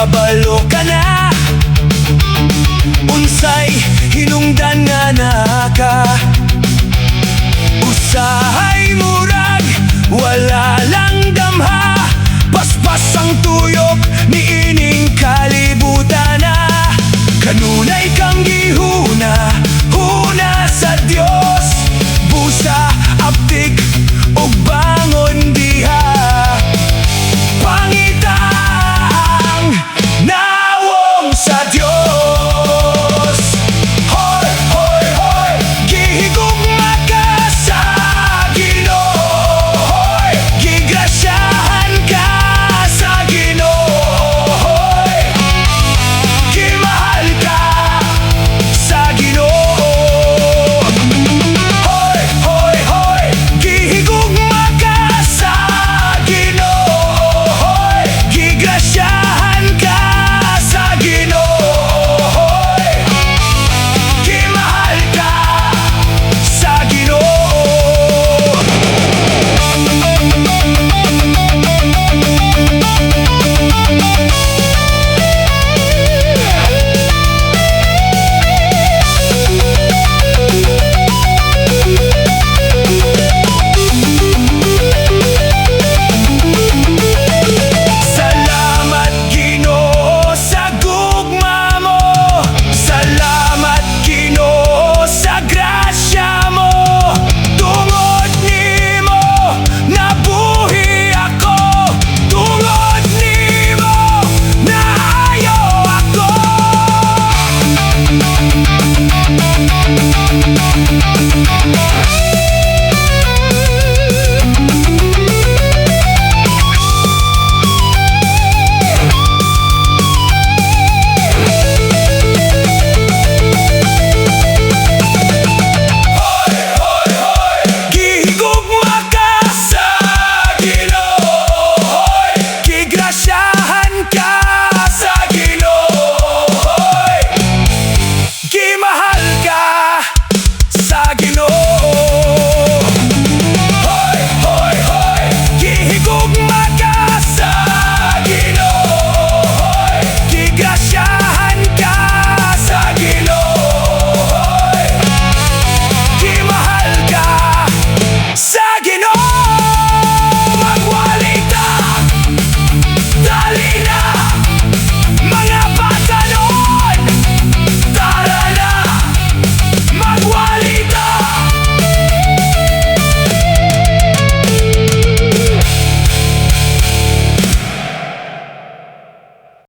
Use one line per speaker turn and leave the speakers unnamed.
kabalo ka na. Unsay hinungdan nga naka, usahay murag wala lang damha. Paspas ang tuyok ni ining kalibutan na. Kanunay kang gihuna, huna sa Dios. Busa, aptik, ug bangon diha. Pangitang nawong sa Dios. Hoy, hoy, hoy, gihigugma ka sa Ginoo. Hoy, gigrasyahan ka sa Ginoo. Hoy, gimahal ka sa Ginoo. Hoy, hoy, hoy, gihigugma ka sa Ginoo. Hoy, gigrasyahan ka sa Ginoo. Hoy, gimahal ka sa Ginoo.